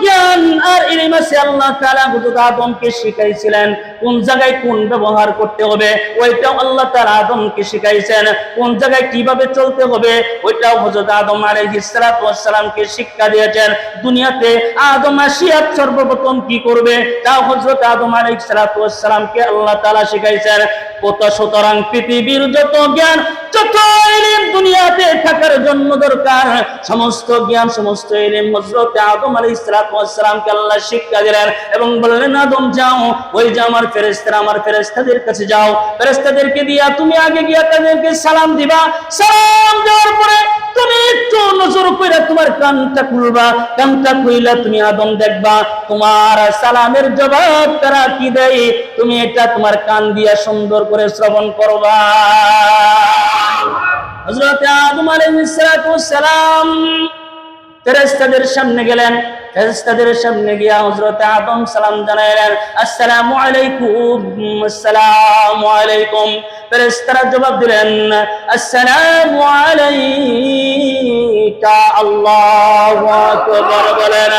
জ্ঞান আর ইলম আছে। আল্লাহ তাআলা হযরত আদমকে শিখাইছিলেন কোন জায়গায় কোন ব্যবহার করতে হবে, ওইটাও আল্লাহ তাআলা আদমকে শিখাইছেন। কোন জায়গায় কিভাবে চলতে হবে, ওইটাও হযরত আদম আলাইহিস সালাতু ওয়াস সালামকে শিক্ষা দিয়েছেন। দুনিয়াতে আদম আসিয়া সর্বপ্রথম কি করবে, তাও হযরত আদম আলাইহিস সালাতু ওয়াস সালামকে আল্লাহ তাআলা শিখাইছেন। সুতরাং পৃথিবীর যত জ্ঞান, যত ইলম দুনিয়াতে থাকার জন্য দরকার, সমস্ত জ্ঞান, সমস্ত ইলম হযরত আদম আলাইহিস সালাতু ওয়াস সালামকে আল্লাহ শিক্ষা দিলেন এবং বললেন, আদম যাও, ওই যে আমার ফেরেশতারা, আমার ফেরেশতাদের কাছে যাও, ফেরেশতাদেরকে দিয়া তুমি আগে গিয়া তাদেরকে সালাম দিবা। সালাম দেওয়ার পরে তুমি একটু নজর কইরা তোমার কানটা খুলবা, কানটা খুইলা তুমি আদম দেখবা তোমার সালামের জবাব তারা কি দেয়, তুমি এটা তোমার কান দিয়া সুন্দর করে শ্রবণ করবা। হযরত আদম আলাইহিস সালাতু ওয়াস সালাম ফেরেশতাদের সামনে গেলেন। ফেরেশতাদের সামনে গিয়া হযরত আদম সালাম জানাইলেন, আসসালামু আলাইকুম। আসসালামু আলাইকুম। ফেরেশতারা জবাব দিলেন, আসসালামু আলাইকা। আল্লাহু আকবার বলেন,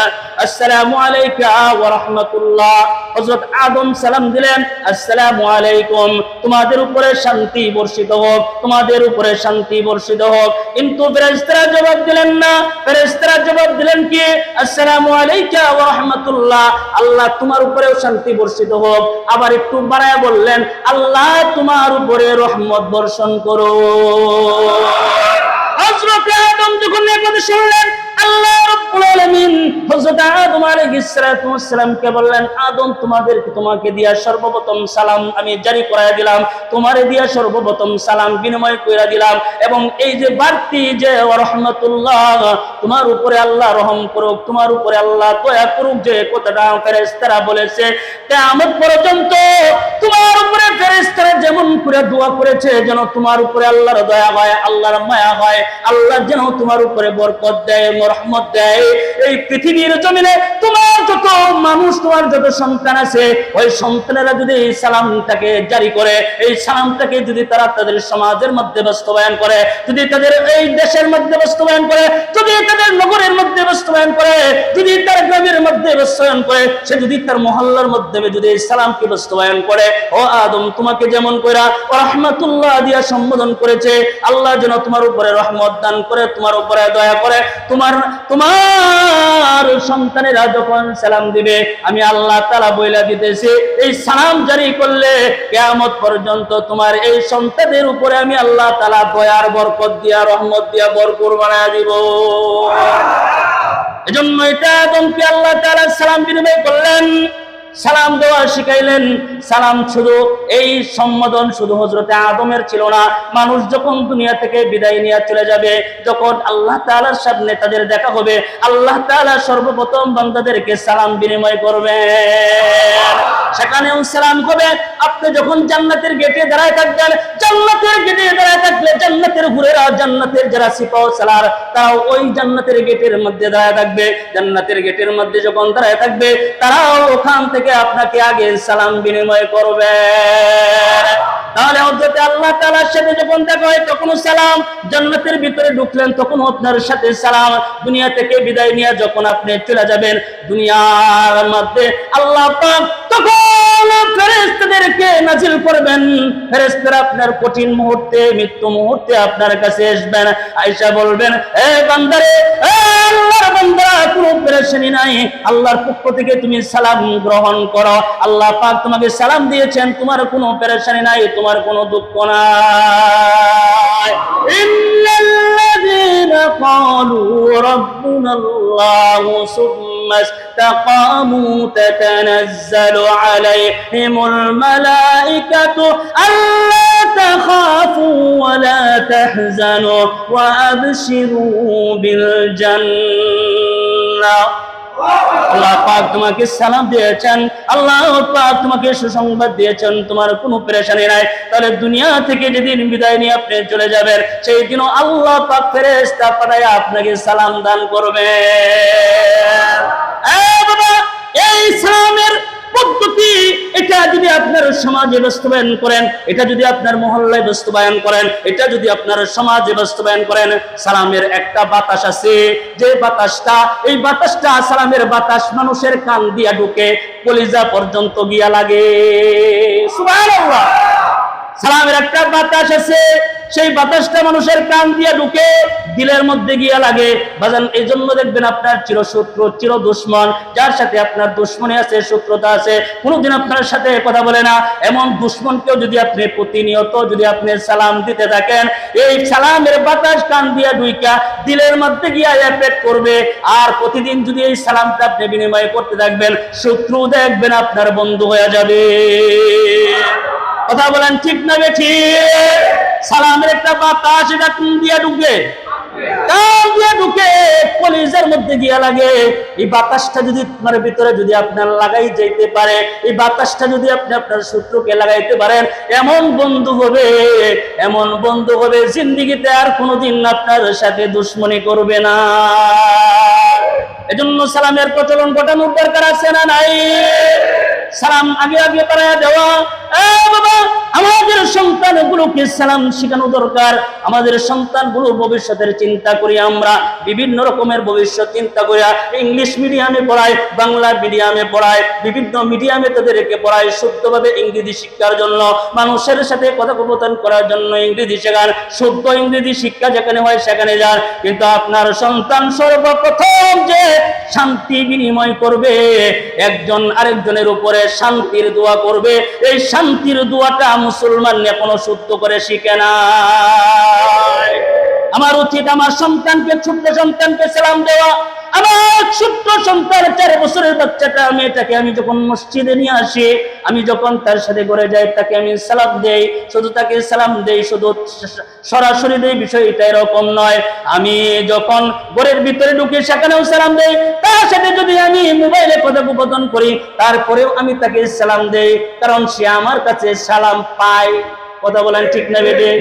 আসসালামু আলাইকা ওয়া রাহমাতুল্লাহ। হযরত আদম সালাম দিলেন, আসসালামু আলাইকুম, তোমাদের উপরে শান্তি বর্ষিত হোক, তোমাদের উপরে শান্তি বর্ষিত হোক। কিন্তু ফেরেশতারা জবাব দিলেন না। ফেরেশতারা জবাব দিলেন কি, আসসালামু আলাইকা ওয়া রাহমাতুল্লাহ, আল্লাহ তোমার উপরেও শান্তি বর্ষিত হোক। আবার একটু বাড়ায়া বললেন, আল্লাহ তোমার উপরে রহমত বর্ষণ করো। হযরত আদম যখন এই কথা শুনলেন, আল্লাহ রাব্বুল আলামিন হযরত আদম আলাইহিস সালাতু ওয়াস সালামকে বললেন, আদম তোমাকে দিয়া সর্বপ্রথম সালাম আমি জারি করায় দিলাম, তোমারে দিয়া সর্বপ্রথম সালাম বিনিময় কইরা দিলাম। এবং এই যে বাড়তি যে রাহমাতুল্লাহ, তোমার উপরে আল্লাহ রহম করুক, তোমার উপরে আল্লাহ দয়া করুক, যে কথাটা ফেরেশতারা বলেছে, কিয়ামত পর্যন্ত তোমার উপরে ফেরেশতারা যেমন করে দোয়া করেছে যেন তোমার উপরে আল্লাহর দয়া হয়, আল্লাহর মায়া হয়, আল্লাহ যেন তোমার উপরে বরকত দেয়, রহমত দেয়। এই পৃথিবীর জমিনে তোমার যত মানুষ, তোমার যত সন্তান আছে, ওই সন্তানেরা যদি এই সালামটাকে জারি করে, এই সালামটাকে যদি তারা তাদের সমাজের মধ্যে বাস্তবায়ন করে, যদি তাদের এই দেশের মধ্যে বাস্তবায়ন করে, যদি তাদের নগরের মধ্যে বাস্তবায়ন করে, যদি তার গ্রামের মধ্যে বাস্তবায়ন করে, সে যদি তার মহল্লার মধ্যে যদি এই সালামকে বাস্তবায়ন করে, ও আদম তোমাকে যেমন কইরা রাহমাতুল্লাহ দিয়া সম্বোধন করেছে, আল্লাহ যেন তোমার উপরে রহমত দান করে, তোমার উপরে দয়া করে। তোমার সন্তানেরা যখন সালাম দিবে, আমি আল্লাহ তাআলা বইলা দিতেছি, এই সালাম জারি করলে কিয়ামত পর্যন্ত তোমার এই সন্তানদের উপরে আমি আল্লাহ তাআলা দয়ার বরকত দিয়া, রহমত দিয়া ভরপুর বানায় দিব। এজন্য এটা আদমকে আল্লাহ তাআলা সালাম বিনিময় করলেন, সালাম দেওয়া শিখাইলেন। সালাম শুধু এই সম্বোধন শুধু হযরতে আদমের ছিল না, মানুষ যখন দুনিয়া থেকে বিদায় নিয়ে চলে যাবে, যখন আল্লাহ তাআলার সামনে তাদের দেখা হবে, আল্লাহ তাআলা সর্বপ্রথম বান্দাদেরকে সালাম বিনিময় করবেন। সেখানেও সালাম হবে। আপনি যখন জান্নাতের গেটে দাঁড়ায় থাকবেন, জান্নাতের গেটে দাঁড়ায় থাকলে জান্নাতের হুরেরা, জান্নাতের যারা সিপাহ সালার, তারাও ওই জান্নাতের গেটের মধ্যে দাঁড়ায় থাকবে। জান্নাতের গেটের মধ্যে যখন দাঁড়ায় থাকবে, তারাও ওখান থেকে আপনাকে আগে সালাম বিনিময় করবে। তাহলে হযরত আল্লাহ তাআলার সাথে যখন দেখা হয় তখনও সালাম, জান্নাতের ভিতরে ঢুকলেন তখনও আপনার সাথে সালাম, দুনিয়া থেকে বিদায় নিয়ে যখন আপনি চলে যাবেন দুনিয়ার মধ্যে, আল্লাহ পাক তখন ফেরেশতাদেরকে নাজিল করবেন। ফেরেশতারা আপনার কঠিন মুহূর্তে, মৃত্যু মুহূর্তে আপনার কাছে আসবেন, আয়েশা বলবেন, এ বান্দারে, এ আল্লাহর বান্দা, কোনো পেরেশানি নাই, আল্লাহর পক্ষ থেকে তুমি সালাম গ্রহণ করো, আল্লাহ পাক তোমাকে সালাম দিয়েছেন, তোমার কোনো পেরেশানি নাই, তোমার কোনো দুঃখ নাই। ইন্নাল্লাযীনা ক্বালু রাব্বুনাল্লাহু সুম্মা ইসতাকামু তাতানাজ্জালু আলাইহিমুল মালাইকাতু আল্লা তাখাফু ওয়া লা তাহজানু ওয়া আবশিরু বিল জান্নাহ। আল্লাহ পাক তোমাকে সালাম দিয়েছেন, আল্লাহ পাক তোমাকে সুসংবাদ দিয়েছেন, তোমার কোনো পেরেশানি নাই। তাহলে দুনিয়া থেকে যেদিন বিদায় নিয়ে আপনি চলে যাবেন, সেই দিনও আল্লাহ পাক ফেরেশতা পাঠায় আপনাকে সালাম দান করবে। বাবা, এই সালামের পদ্ধতি এটা যদি আপনার সমাজে বাস্তবায়ন করেন, এটা যদি আপনার মহল্লায় বাস্তবায়ন করেন, এটা যদি আপনার সমাজে বাস্তবায়ন করেন, সালামের একটা বাতাস আছে, যে বাতাসটা, এই বাতাসটা সালামের বাতাস মানুষের কান দিয়া ঢুকে কলিজা পর্যন্ত গিয়া লাগে। সুবহানাল্লাহ। সালামের একটা বাতাস আছে, সেই বাতাসটা মানুষের কান দিয়ে ঢুকে দিলের মধ্যে গিয়া লাগে। বাজান, এই জন্য দেখবেন আপনার চিরশত্রু, চির দুশ্মন, যার সাথে আপনার দুশ্মনী আছে, শত্রুতা আছে, কোনোদিন আপনার সাথে কথা বলে না, এমন দুশ্মনকেও যদি আপনি প্রতিনিয়ত যদি আপনি সালাম দিতে থাকেন, এই সালামের বাতাস কান দিয়া ঢুইকা দিলের মধ্যে গিয়া এফেক্ট করবে। আর প্রতিদিন যদি এই সালামটা আপনি বিনিময় করতে থাকবেন, শত্রু দেখবেন আপনার বন্ধু হয়ে যাবে। কথা বলেন ঠিক না বেঠিক? সালামের একটা বাতাস, এটা কোন দিয়া ঢুকে? কান দিয়া ঢুকে কলিজার মধ্যে গিয়া লাগে। এই বাতাসটা যদি আপনার ভিতরে যদি আপনার লাগাই যাইতে পারে, এই বাতাসটা যদি আপনি আপনার শত্রুকে লাগাইতে পারেন, এমন বন্ধু হবে, এমন বন্ধু হবে, জিন্দেগিতে আর কোনোদিন আপনার সাথে দুশ্মনী করবে না। এজন্য সালামের প্রচলন ঘটানোর দরকার আছে না নাই? সালাম আগে আগে বাড়ায়া দেওয়া। বাবা, আমাদের সন্তানগুলোকে সালাম শেখানো দরকার। আমাদের সন্তানগুলোর ভবিষ্যতের চিন্তা করি আমরা, বিভিন্ন রকমের ভবিষ্যৎ চিন্তা করি। ইংলিশ মিডিয়ামে পড়ায়, বাংলা মিডিয়ামে পড়ায়, বিভিন্ন মিডিয়ামে তাদেরকে পড়ায় শুদ্ধভাবে ইংরেজি শিক্ষার জন্য, মানুষের সাথে কথোপকথন করার জন্য ইংরেজি শেখান, শুদ্ধ ইংরেজি শিক্ষা যেখানে হয় সেখানে যান। কিন্তু আপনার সন্তান সর্বপ্রথম যে শান্তি বিনিময় করবে, একজন আরেকজনের উপরে শান্তির দোয়া করবে, এই শান্তির দোয়াটা মুসলমান এখনো শুদ্ধ করে শিখে না। আমার উচিত আমার সন্তানকে, ছোট্ট সন্তানকে সালাম দেওয়া। আমার ছোট্ট সন্তান, 4 বছরের বাচ্চাটা, মেয়েটাকে আমি যখন মসজিদে নিয়ে আসি, আমি যখন তার সাথে ঘরে যাই, তাকে আমি সালাম দেই। শুধু তাকে সালাম দেই, শুধু সরাসরি দেই, বিষয়টা এরকম নয়। আমি যখন ঘরের ভিতরে ঢুকি সেখানেও সালাম দেই। তার সাথে যদি আমি মোবাইলে কথোপকথন করি, তারপরেও আমি তাকে সালাম দেই, কারণ সে আমার কাছে সালাম পায়। কথা বলেন ঠিক না বেঠিক?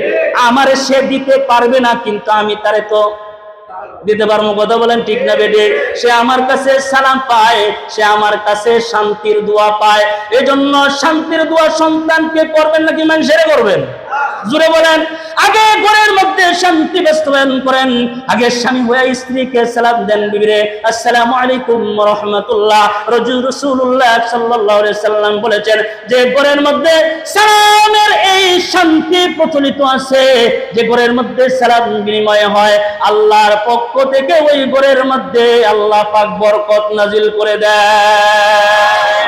আমারে সে দিতে পারবে না, কিন্তু আমি তারে তো দিতে পারবো। কথা বলেন ঠিক না বেঠিক? সে আমার কাছে সালাম পায়, সে আমার কাছে শান্তির দোয়া পায়। এজন্য শান্তির দোয়া সন্তানকে করবেন নাকি মানুষের করবেন? জোরে বলেন। আগে ঘরের মধ্যে শান্তি বাস্তবায়ন করেন। আগে স্বামী হয়ে স্ত্রীকে সালাম দেন, বিবিরে আসসালামু আলাইকুম ওয়া রাহমাতুল্লাহ। রাসূলুল্লাহ সাল্লাল্লাহু আলাইহি সাল্লাম বলেছেন যে ঘরের মধ্যে সালামের এই শান্তি প্রচলিত আছে, যে ঘরের মধ্যে সালাম বিনিময় হয়, আল্লাহর পক্ষ থেকে ওই ঘরের মধ্যে আল্লাহ পাক বরকত নাজিল করে দেয়।